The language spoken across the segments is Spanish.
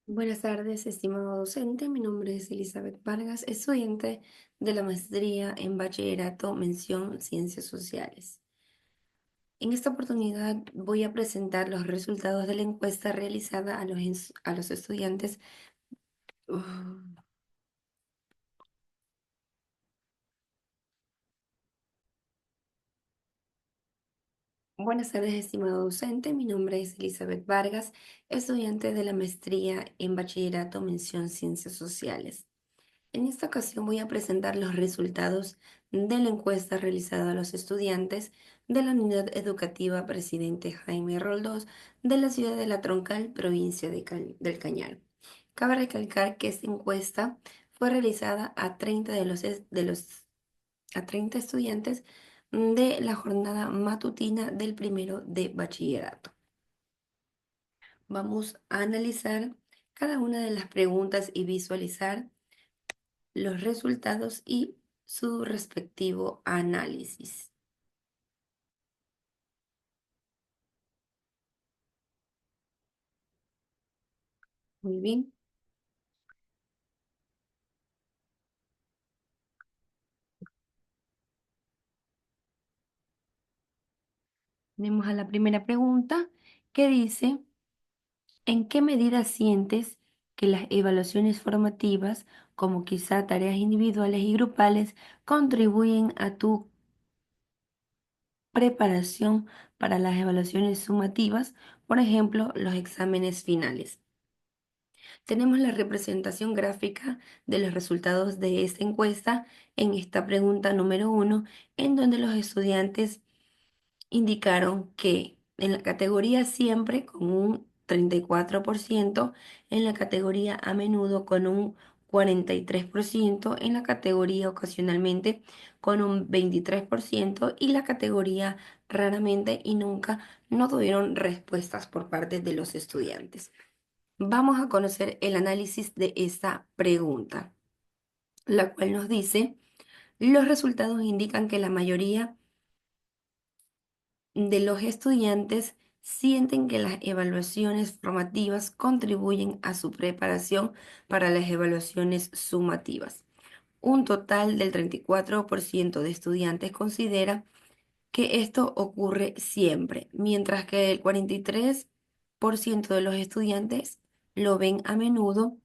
Buenas tardes, estimado docente. Mi nombre es Elizabeth Vargas, estudiante de la maestría en Bachillerato Mención Ciencias Sociales. En esta oportunidad voy a presentar los resultados de la encuesta realizada a los estudiantes. Uh, Buenas tardes, estimado docente. Mi nombre es Elizabeth Vargas, estudiante de la maestría en Bachillerato Mención Ciencias Sociales. En esta ocasión voy a presentar los resultados de la encuesta realizada a los estudiantes de la Unidad Educativa Presidente Jaime Roldós de la ciudad de La Troncal, provincia del Cañar. Cabe recalcar que esta encuesta fue realizada a 30 a 30 estudiantes de la jornada matutina del primero de bachillerato. Vamos a analizar cada una de las preguntas y visualizar los resultados y su respectivo análisis. Muy bien. Tenemos a la primera pregunta que dice, ¿en qué medida sientes que las evaluaciones formativas, como quizá tareas individuales y grupales, contribuyen a tu preparación para las evaluaciones sumativas, por ejemplo, los exámenes finales? Tenemos la representación gráfica de los resultados de esta encuesta en esta pregunta número 1, en donde los estudiantes indicaron que en la categoría siempre con un 34%, en la categoría a menudo con un 43%, en la categoría ocasionalmente con un 23% y la categoría raramente y nunca no tuvieron respuestas por parte de los estudiantes. Vamos a conocer el análisis de esta pregunta, la cual nos dice, los resultados indican que la mayoría de los estudiantes sienten que las evaluaciones formativas contribuyen a su preparación para las evaluaciones sumativas. Un total del 34% de estudiantes considera que esto ocurre siempre, mientras que el 43% de los estudiantes lo ven a menudo.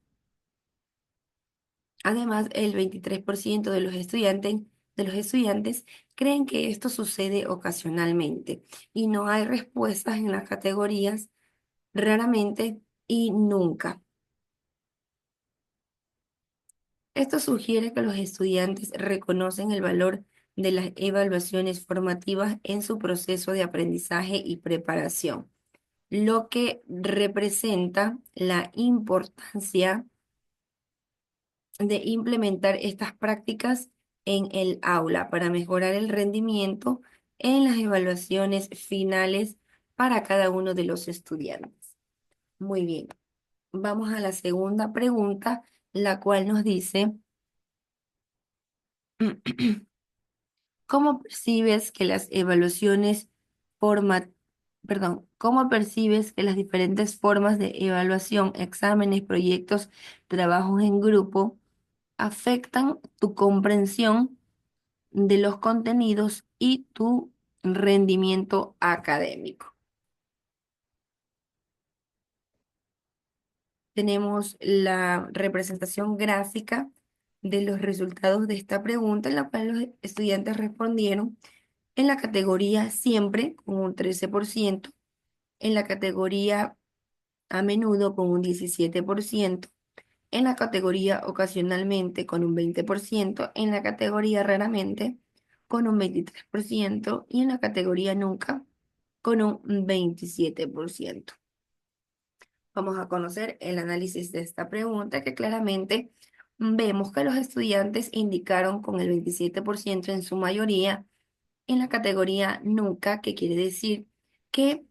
Además, el 23% de los estudiantes creen que esto sucede ocasionalmente y no hay respuestas en las categorías raramente y nunca. Esto sugiere que los estudiantes reconocen el valor de las evaluaciones formativas en su proceso de aprendizaje y preparación, lo que representa la importancia de implementar estas prácticas en el aula para mejorar el rendimiento en las evaluaciones finales para cada uno de los estudiantes. Muy bien, vamos a la segunda pregunta, la cual nos dice, ¿cómo percibes que las forma, cómo percibes que las diferentes formas de evaluación, exámenes, proyectos, trabajos en grupo afectan tu comprensión de los contenidos y tu rendimiento académico? Tenemos la representación gráfica de los resultados de esta pregunta, en la cual los estudiantes respondieron en la categoría siempre con un 13%, en la categoría a menudo con un 17%, en la categoría ocasionalmente con un 20%, en la categoría raramente con un 23% y en la categoría nunca con un 27%. Vamos a conocer el análisis de esta pregunta que claramente vemos que los estudiantes indicaron con el 27% en su mayoría en la categoría nunca, que quiere decir que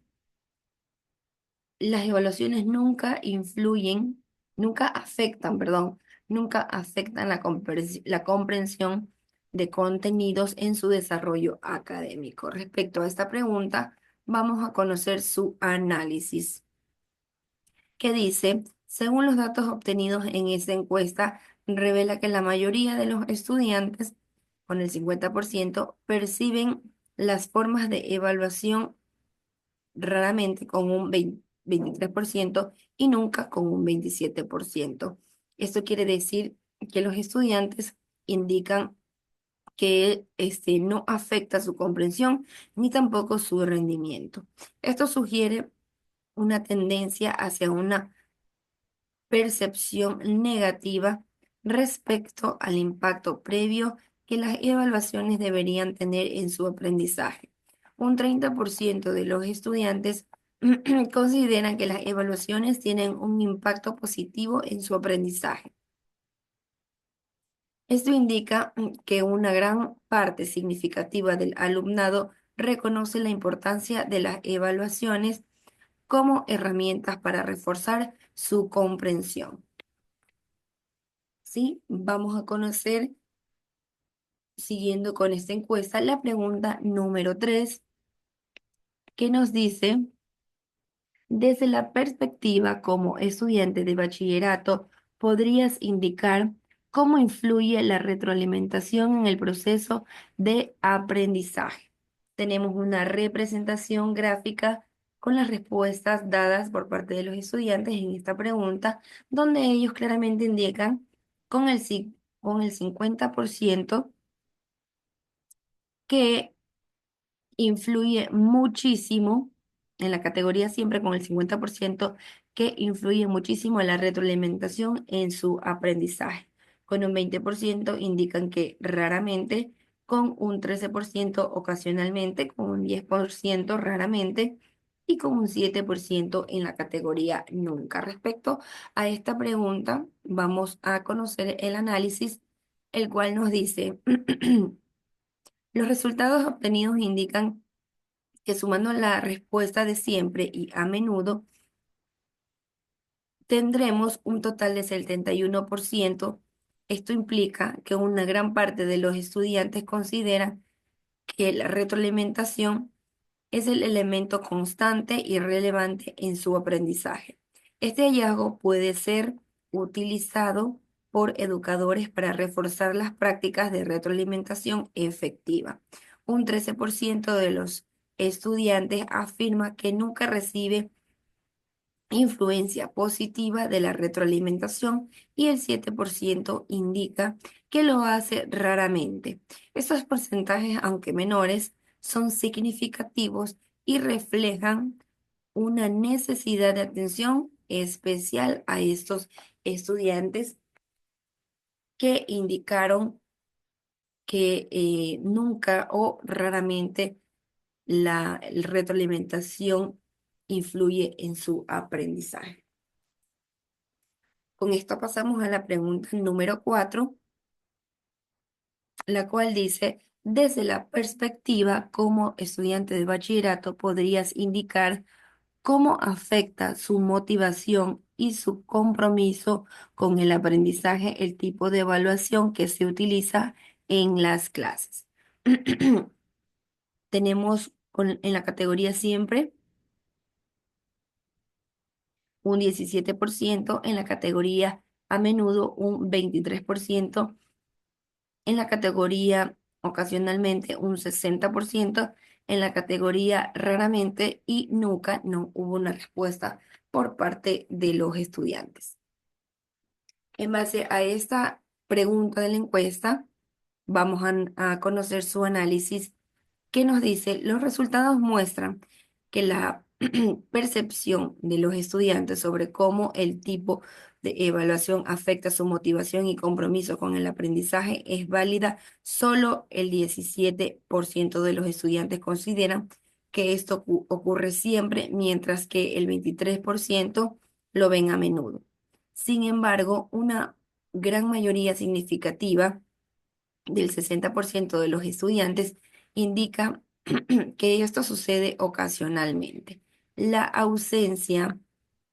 las evaluaciones nunca influyen, nunca afectan, perdón, nunca afectan la comprensión de contenidos en su desarrollo académico. Respecto a esta pregunta, vamos a conocer su análisis, que dice, según los datos obtenidos en esta encuesta, revela que la mayoría de los estudiantes, con el 50%, perciben las formas de evaluación raramente con un 23% y nunca con un 27%. Esto quiere decir que los estudiantes indican que no afecta su comprensión ni tampoco su rendimiento. Esto sugiere una tendencia hacia una percepción negativa respecto al impacto previo que las evaluaciones deberían tener en su aprendizaje. Un 30% de los estudiantes consideran que las evaluaciones tienen un impacto positivo en su aprendizaje. Esto indica que una gran parte significativa del alumnado reconoce la importancia de las evaluaciones como herramientas para reforzar su comprensión. ¿Sí? Vamos a conocer, siguiendo con esta encuesta, la pregunta número 3, que nos dice, desde la perspectiva como estudiante de bachillerato, ¿podrías indicar cómo influye la retroalimentación en el proceso de aprendizaje? Tenemos una representación gráfica con las respuestas dadas por parte de los estudiantes en esta pregunta, donde ellos claramente indican con el 50% que influye muchísimo, en la categoría siempre con el 50%, que influye muchísimo en la retroalimentación en su aprendizaje. Con un 20% indican que raramente, con un 13% ocasionalmente, con un 10% raramente y con un 7% en la categoría nunca. Respecto a esta pregunta, vamos a conocer el análisis, el cual nos dice, los resultados obtenidos indican que sumando la respuesta de siempre y a menudo, tendremos un total de 71%. Esto implica que una gran parte de los estudiantes consideran que la retroalimentación es el elemento constante y relevante en su aprendizaje. Este hallazgo puede ser utilizado por educadores para reforzar las prácticas de retroalimentación efectiva. Un 13% de los estudiantes afirma que nunca recibe influencia positiva de la retroalimentación y el 7% indica que lo hace raramente. Estos porcentajes, aunque menores, son significativos y reflejan una necesidad de atención especial a estos estudiantes que indicaron que nunca o raramente la retroalimentación influye en su aprendizaje. Con esto pasamos a la pregunta número 4, la cual dice, desde la perspectiva como estudiante de bachillerato, ¿podrías indicar cómo afecta su motivación y su compromiso con el aprendizaje el tipo de evaluación que se utiliza en las clases? Tenemos en la categoría siempre un 17%, en la categoría a menudo un 23%, en la categoría ocasionalmente un 60%, en la categoría raramente y nunca no hubo una respuesta por parte de los estudiantes. En base a esta pregunta de la encuesta, vamos a conocer su análisis que nos dice, los resultados muestran que la percepción de los estudiantes sobre cómo el tipo de evaluación afecta su motivación y compromiso con el aprendizaje es válida. Solo el 17% de los estudiantes consideran que esto ocurre siempre, mientras que el 23% lo ven a menudo. Sin embargo, una gran mayoría significativa del 60% de los estudiantes indica que esto sucede ocasionalmente. La ausencia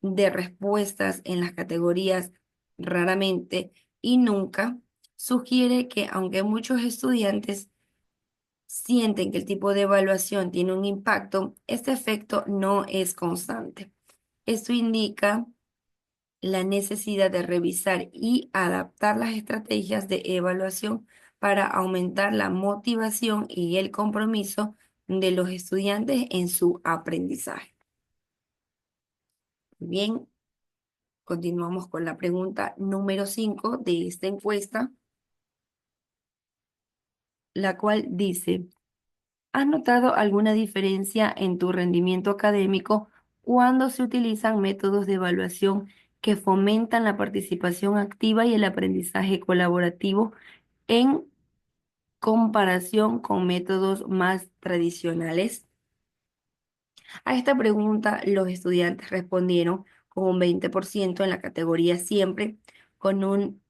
de respuestas en las categorías raramente y nunca sugiere que aunque muchos estudiantes sienten que el tipo de evaluación tiene un impacto, este efecto no es constante. Esto indica la necesidad de revisar y adaptar las estrategias de evaluación para aumentar la motivación y el compromiso de los estudiantes en su aprendizaje. Bien, continuamos con la pregunta número 5 de esta encuesta, la cual dice: ¿has notado alguna diferencia en tu rendimiento académico cuando se utilizan métodos de evaluación que fomentan la participación activa y el aprendizaje colaborativo en comparación con métodos más tradicionales? A esta pregunta, los estudiantes respondieron con un 20% en la categoría siempre, con un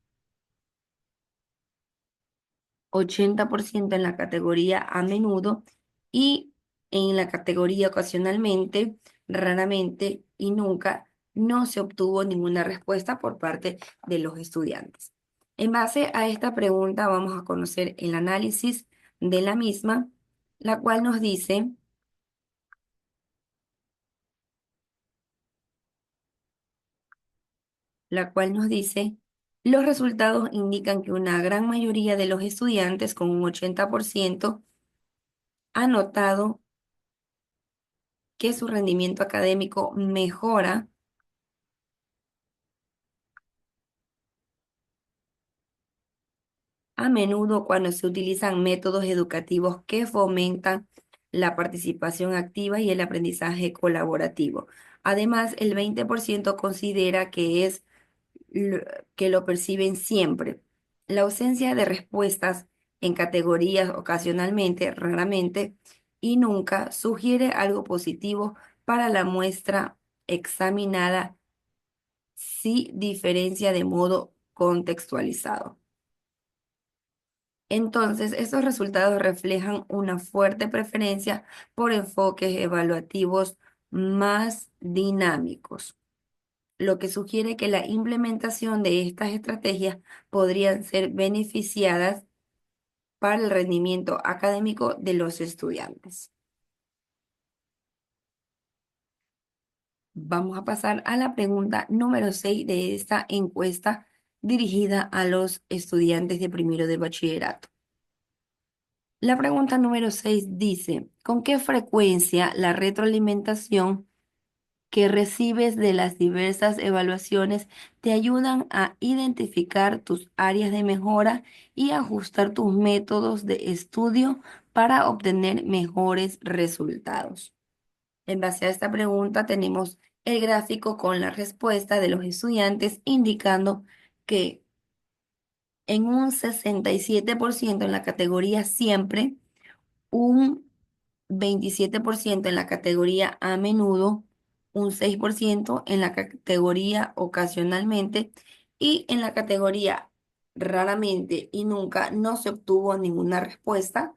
80% en la categoría a menudo y en la categoría ocasionalmente, raramente y nunca no se obtuvo ninguna respuesta por parte de los estudiantes. En base a esta pregunta vamos a conocer el análisis de la misma, la cual nos dice la cual nos dice, los resultados indican que una gran mayoría de los estudiantes, con un 80%, ha notado que su rendimiento académico mejora a menudo cuando se utilizan métodos educativos que fomentan la participación activa y el aprendizaje colaborativo. Además, el 20% considera que lo- que lo perciben siempre. La ausencia de respuestas en categorías ocasionalmente, raramente y nunca sugiere algo positivo para la muestra examinada si diferencia de modo contextualizado. Entonces, estos resultados reflejan una fuerte preferencia por enfoques evaluativos más dinámicos, lo que sugiere que la implementación de estas estrategias podrían ser beneficiadas para el rendimiento académico de los estudiantes. Vamos a pasar a la pregunta número 6 de esta encuesta dirigida a los estudiantes de primero de bachillerato. La pregunta número 6 dice: ¿con qué frecuencia la retroalimentación que recibes de las diversas evaluaciones te ayudan a identificar tus áreas de mejora y ajustar tus métodos de estudio para obtener mejores resultados? En base a esta pregunta tenemos el gráfico con la respuesta de los estudiantes indicando que en un 67% en la categoría siempre, un 27% en la categoría a menudo, un 6% en la categoría ocasionalmente y en la categoría raramente y nunca no se obtuvo ninguna respuesta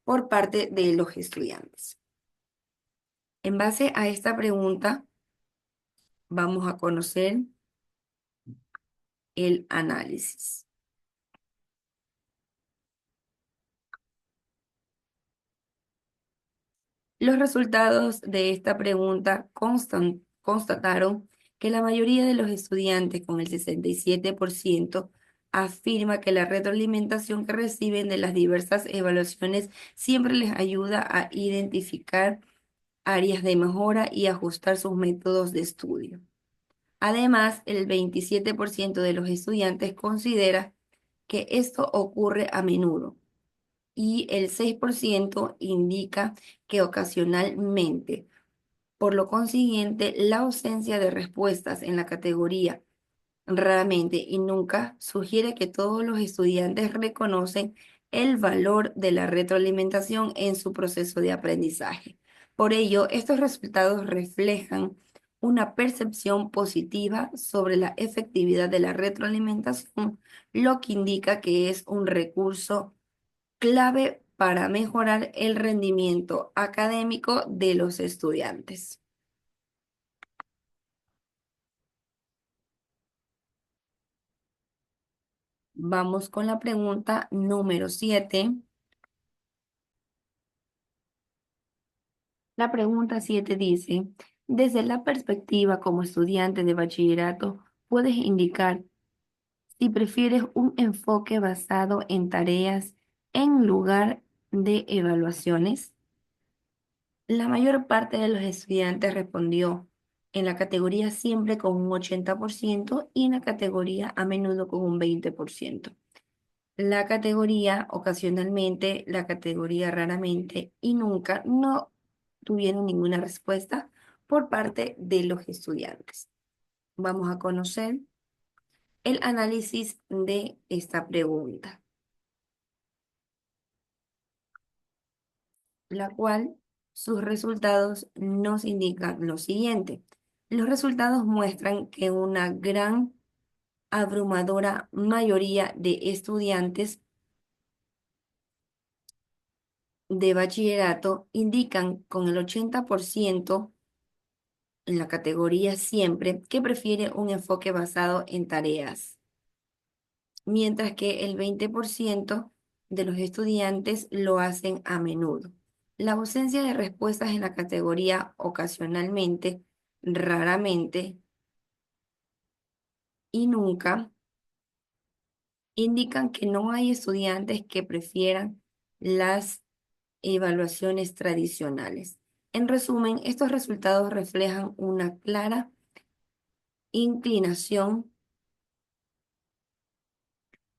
por parte de los estudiantes. En base a esta pregunta vamos a conocer el análisis. Los resultados de esta pregunta constataron que la mayoría de los estudiantes, con el 67%, afirma que la retroalimentación que reciben de las diversas evaluaciones siempre les ayuda a identificar áreas de mejora y ajustar sus métodos de estudio. Además, el 27% de los estudiantes considera que esto ocurre a menudo y el 6% indica que ocasionalmente. Por lo consiguiente, la ausencia de respuestas en la categoría raramente y nunca sugiere que todos los estudiantes reconocen el valor de la retroalimentación en su proceso de aprendizaje. Por ello, estos resultados reflejan una percepción positiva sobre la efectividad de la retroalimentación, lo que indica que es un recurso clave para mejorar el rendimiento académico de los estudiantes. Vamos con la pregunta número 7. La pregunta 7 dice, desde la perspectiva como estudiante de bachillerato, puedes indicar si prefieres un enfoque basado en tareas en lugar de evaluaciones. La mayor parte de los estudiantes respondió en la categoría siempre con un 80% y en la categoría a menudo con un 20%. La categoría ocasionalmente, la categoría raramente y nunca no tuvieron ninguna respuesta por parte de los estudiantes. Vamos a conocer el análisis de esta pregunta, la cual sus resultados nos indican lo siguiente. Los resultados muestran que una gran abrumadora mayoría de estudiantes de bachillerato indican con el 80% en la categoría siempre que prefiere un enfoque basado en tareas, mientras que el 20% de los estudiantes lo hacen a menudo. La ausencia de respuestas en la categoría ocasionalmente, raramente y nunca indican que no hay estudiantes que prefieran las evaluaciones tradicionales. En resumen, estos resultados reflejan una clara inclinación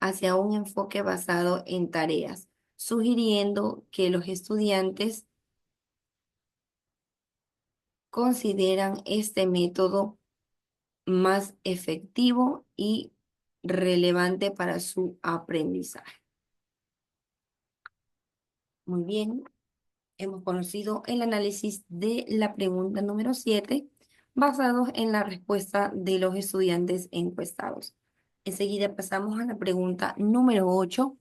hacia un enfoque basado en tareas, sugiriendo que los estudiantes consideran este método más efectivo y relevante para su aprendizaje. Muy bien, hemos conocido el análisis de la pregunta número 7 basados en la respuesta de los estudiantes encuestados. Enseguida pasamos a la pregunta número 8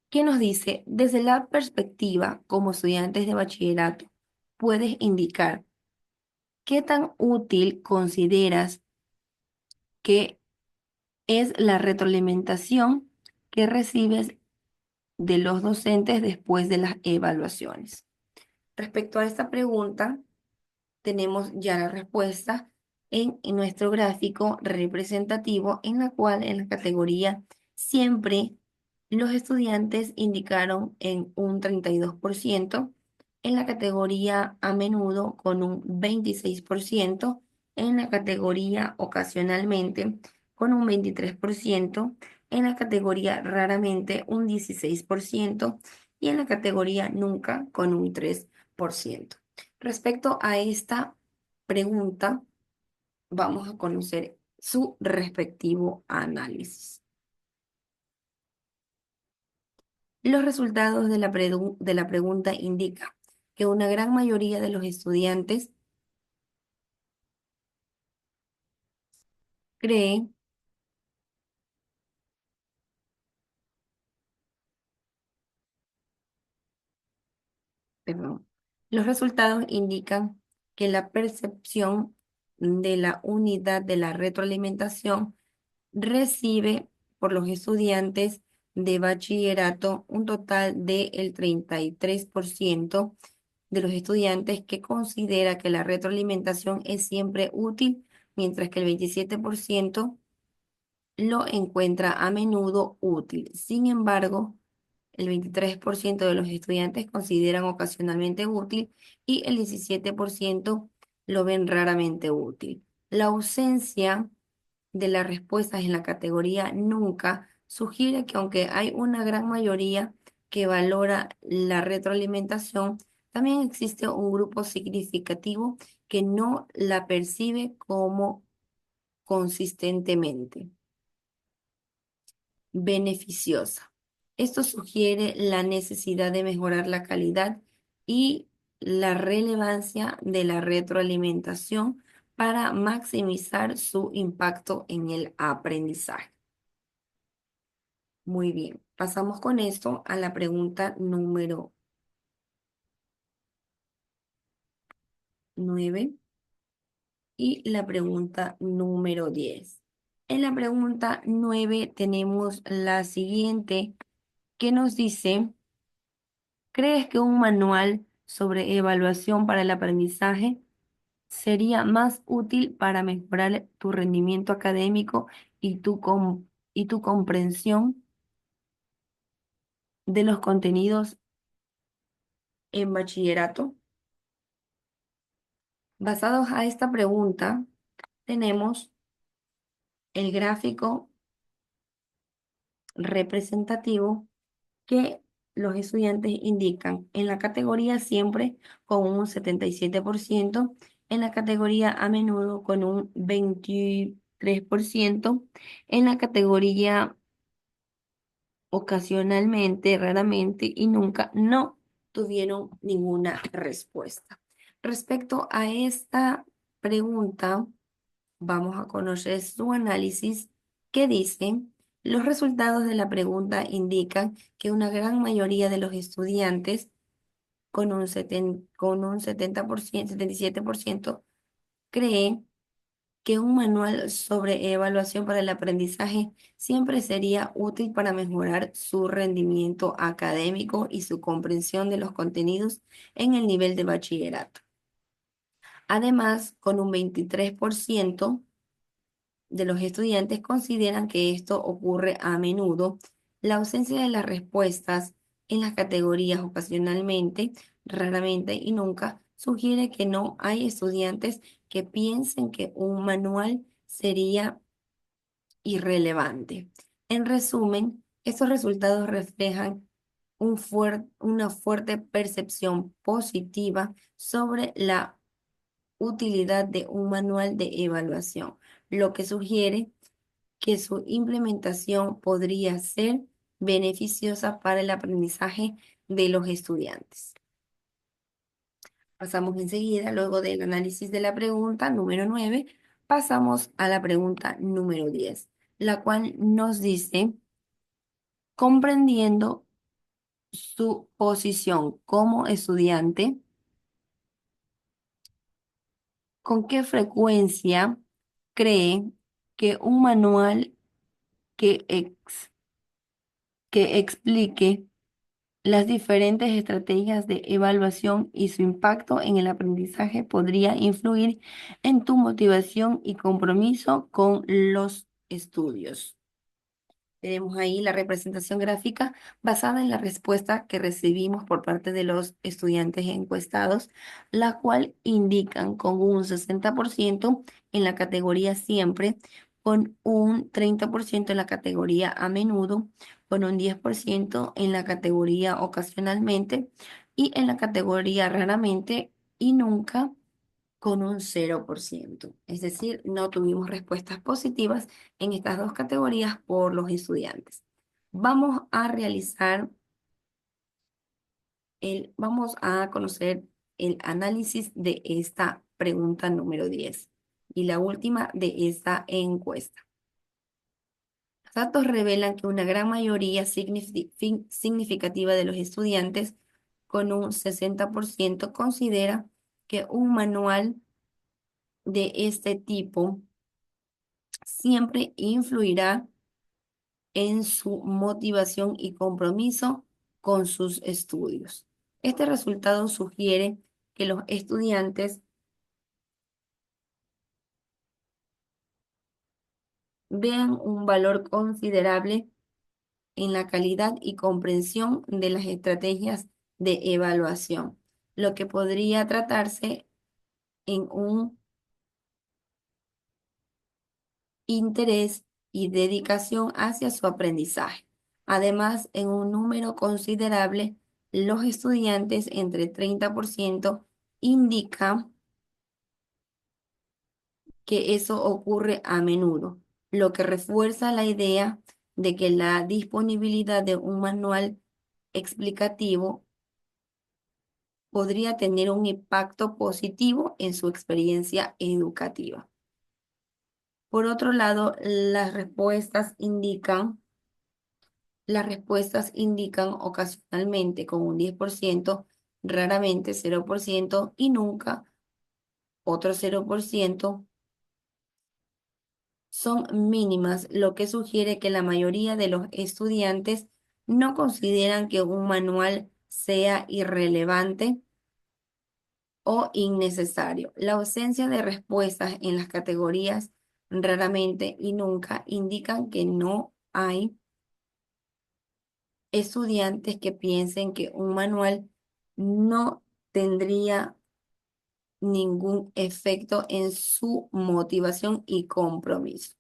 que nos dice, desde la perspectiva como estudiantes de bachillerato, puedes indicar qué tan útil consideras que es la retroalimentación que recibes de los docentes después de las evaluaciones. Respecto a esta pregunta, tenemos ya la respuesta en nuestro gráfico representativo, en la cual en la categoría siempre los estudiantes indicaron en un 32%, en la categoría a menudo con un 26%, en la categoría ocasionalmente con un 23%, en la categoría raramente un 16% y en la categoría nunca con un 3%. Respecto a esta pregunta, vamos a conocer su respectivo análisis. Los resultados de la pregunta indican que una gran mayoría de los estudiantes creen, perdón, los resultados indican que la percepción de la unidad de la retroalimentación recibe por los estudiantes de bachillerato un total del 33% de los estudiantes que considera que la retroalimentación es siempre útil, mientras que el 27% lo encuentra a menudo útil. Sin embargo, el 23% de los estudiantes consideran ocasionalmente útil y el 17% lo ven raramente útil. La ausencia de las respuestas en la categoría nunca sugiere que aunque hay una gran mayoría que valora la retroalimentación, también existe un grupo significativo que no la percibe como consistentemente beneficiosa. Esto sugiere la necesidad de mejorar la calidad y la relevancia de la retroalimentación para maximizar su impacto en el aprendizaje. Muy bien, pasamos con esto a la pregunta número 9 y la pregunta número 10. En la pregunta 9 tenemos la siguiente que nos dice, ¿crees que un manual sobre evaluación para el aprendizaje sería más útil para mejorar tu rendimiento académico y tu comprensión de los contenidos en bachillerato? Basados a esta pregunta, tenemos el gráfico representativo que los estudiantes indican en la categoría siempre con un 77%, en la categoría a menudo con un 23%, en la categoría ocasionalmente, raramente y nunca no tuvieron ninguna respuesta. Respecto a esta pregunta, vamos a conocer su análisis que dice, los resultados de la pregunta indican que una gran mayoría de los estudiantes con un 70%, 77% creen que un manual sobre evaluación para el aprendizaje siempre sería útil para mejorar su rendimiento académico y su comprensión de los contenidos en el nivel de bachillerato. Además, con un 23% de los estudiantes consideran que esto ocurre a menudo. La ausencia de las respuestas en las categorías ocasionalmente, raramente y nunca sugiere que no hay estudiantes que piensen que un manual sería irrelevante. En resumen, estos resultados reflejan una fuerte percepción positiva sobre la utilidad de un manual de evaluación, lo que sugiere que su implementación podría ser beneficiosa para el aprendizaje de los estudiantes. Pasamos enseguida, luego del análisis de la pregunta número 9, pasamos a la pregunta número 10, la cual nos dice, comprendiendo su posición como estudiante, ¿con qué frecuencia cree que un manual que, que explique las diferentes estrategias de evaluación y su impacto en el aprendizaje podría influir en tu motivación y compromiso con los estudios? Tenemos ahí la representación gráfica basada en la respuesta que recibimos por parte de los estudiantes encuestados, la cual indican con un 60% en la categoría siempre, con un 30% en la categoría a menudo, con un 10% en la categoría ocasionalmente y en la categoría raramente y nunca con un 0%. Es decir, no tuvimos respuestas positivas en estas dos categorías por los estudiantes. Vamos a realizar vamos a conocer el análisis de esta pregunta número 10 y la última de esta encuesta. Los datos revelan que una gran mayoría significativa de los estudiantes, con un 60%, considera que un manual de este tipo siempre influirá en su motivación y compromiso con sus estudios. Este resultado sugiere que los estudiantes vean un valor considerable en la calidad y comprensión de las estrategias de evaluación, lo que podría tratarse en un interés y dedicación hacia su aprendizaje. Además, en un número considerable, los estudiantes entre 30% indican que eso ocurre a menudo, lo que refuerza la idea de que la disponibilidad de un manual explicativo podría tener un impacto positivo en su experiencia educativa. Por otro lado, las respuestas indican ocasionalmente con un 10%, raramente 0% y nunca otro 0%, son mínimas, lo que sugiere que la mayoría de los estudiantes no consideran que un manual sea irrelevante o innecesario. La ausencia de respuestas en las categorías raramente y nunca indican que no hay estudiantes que piensen que un manual no tendría ningún efecto en su motivación y compromiso.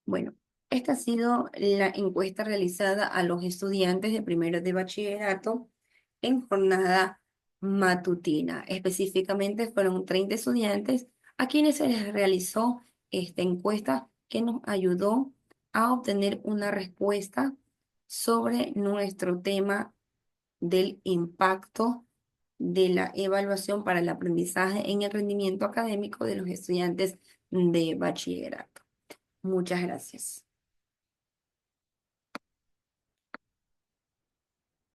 Bueno, esta ha sido la encuesta realizada a los estudiantes de primero de bachillerato en jornada matutina. Específicamente fueron 30 estudiantes a quienes se les realizó esta encuesta que nos ayudó a obtener una respuesta sobre nuestro tema del impacto de la evaluación para el aprendizaje en el rendimiento académico de los estudiantes de bachillerato. Muchas gracias.